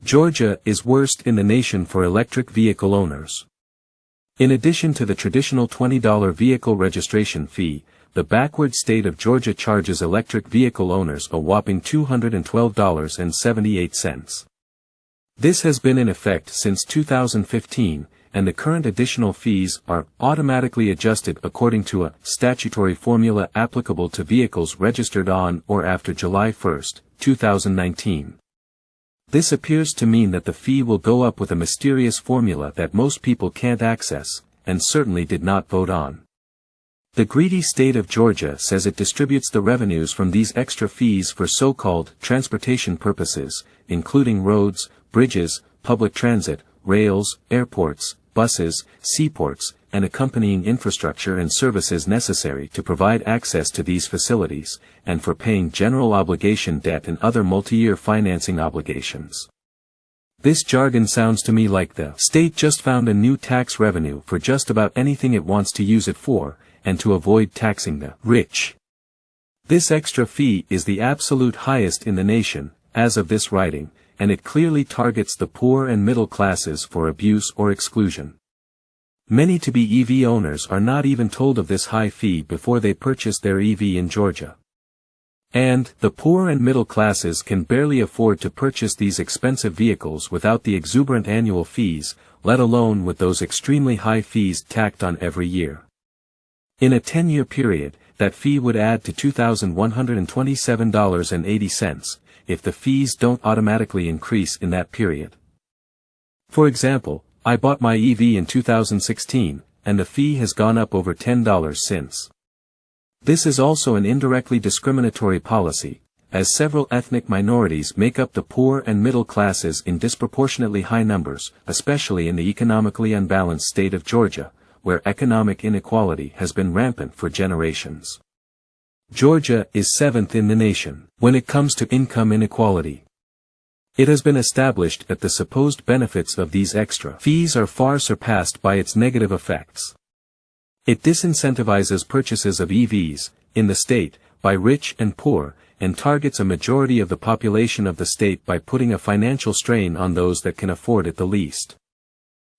Georgia is worst in the nation for electric vehicle owners. In addition to the traditional $20 vehicle registration fee, the backward state of Georgia charges electric vehicle owners a whopping $212.78. This has been in effect since 2015, and the current additional fees are automatically adjusted according to a statutory formula applicable to vehicles registered on or after July 1, 2019. This appears to mean that the fee will go up with a mysterious formula that most people can't access, and certainly did not vote on. The greedy state of Georgia says it distributes the revenues from these extra fees for so-called transportation purposes, including roads, bridges, public transit, rails, airports, buses, seaports, and accompanying infrastructure and services necessary to provide access to these facilities, and for paying general obligation debt and other multi-year financing obligations. This jargon sounds to me like the state just found a new tax revenue for just about anything it wants to use it for, and to avoid taxing the rich. This extra fee is the absolute highest in the nation, as of this writing, and it clearly targets the poor and middle classes for abuse or exclusion. Many to-be EV owners are not even told of this high fee before they purchase their EV in Georgia. And the poor and middle classes can barely afford to purchase these expensive vehicles without the exuberant annual fees, let alone with those extremely high fees tacked on every year. In a 10-year period, that fee would add to $2,127.80, if the fees don't automatically increase in that period. For example, I bought my EV in 2016, and the fee has gone up over $10 since. This is also an indirectly discriminatory policy, as several ethnic minorities make up the poor and middle classes in disproportionately high numbers, especially in the economically unbalanced state of Georgia, where economic inequality has been rampant for generations. Georgia is 7th in the nation when it comes to income inequality. It has been established that the supposed benefits of these extra fees are far surpassed by its negative effects. It disincentivizes purchases of EVs, in the state, by rich and poor, and targets a majority of the population of the state by putting a financial strain on those that can afford it the least.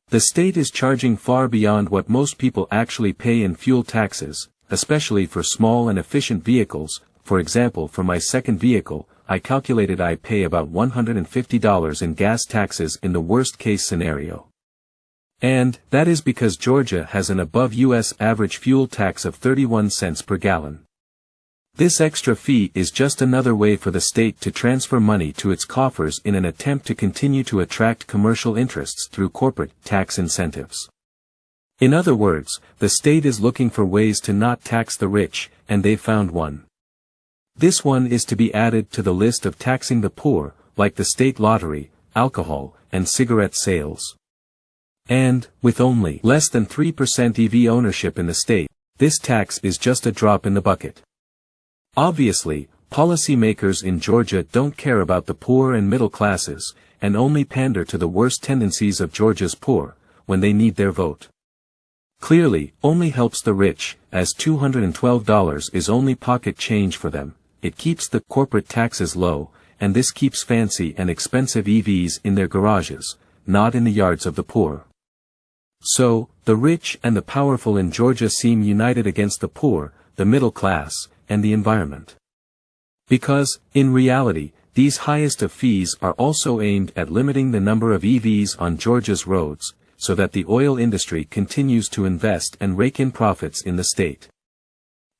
The state is charging far beyond what most people actually pay in fuel taxes, especially for small and efficient vehicles. For example, for my second vehicle, I calculated I pay about $150 in gas taxes in the worst-case scenario. And that is because Georgia has an above U.S. average fuel tax of 31 cents per gallon. This extra fee is just another way for the state to transfer money to its coffers in an attempt to continue to attract commercial interests through corporate tax incentives. In other words, the state is looking for ways to not tax the rich, and they've found one. This one is to be added to the list of taxing the poor, like the state lottery, alcohol, and cigarette sales. And, with only less than 3% EV ownership in the state, this tax is just a drop in the bucket. Obviously, policymakers in Georgia don't care about the poor and middle classes, and only pander to the worst tendencies of Georgia's poor, when they need their vote. Clearly, only helps the rich, as $212 is only pocket change for them. It keeps the corporate taxes low, and this keeps fancy and expensive EVs in their garages, not in the yards of the poor. So, the rich and the powerful in Georgia seem united against the poor, the middle class, and the environment. Because, in reality, these highest of fees are also aimed at limiting the number of EVs on Georgia's roads, so that the oil industry continues to invest and rake in profits in the state.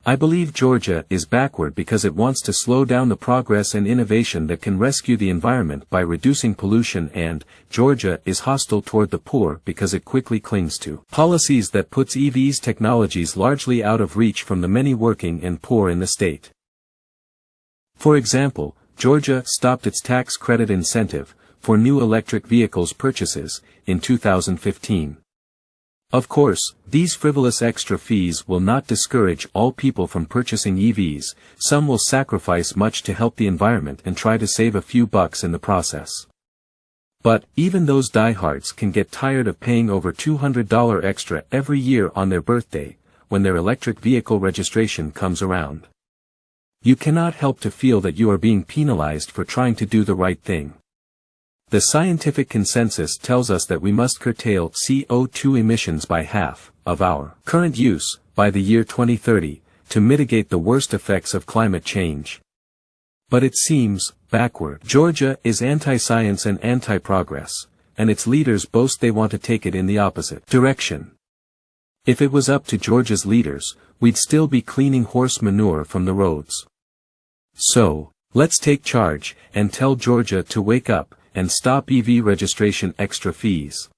I believe Georgia is backward because it wants to slow down the progress and innovation that can rescue the environment by reducing pollution, and Georgia is hostile toward the poor because it quickly clings to policies that puts EVs technologies largely out of reach from the many working and poor in the state. For example, Georgia stopped its tax credit incentive for new electric vehicles purchases in 2015. Of course, these frivolous extra fees will not discourage all people from purchasing EVs. Some will sacrifice much to help the environment and try to save a few bucks in the process. But, even those diehards can get tired of paying over $200 extra every year on their birthday, when their electric vehicle registration comes around. You cannot help to feel that you are being penalized for trying to do the right thing. The scientific consensus tells us that we must curtail CO2 emissions by half of our current use by the year 2030 to mitigate the worst effects of climate change. But it seems backward. Georgia is anti-science and anti-progress, and its leaders boast they want to take it in the opposite direction. If it was up to Georgia's leaders, we'd still be cleaning horse manure from the roads. So, let's take charge and tell Georgia to wake up and stop EV registration extra fees.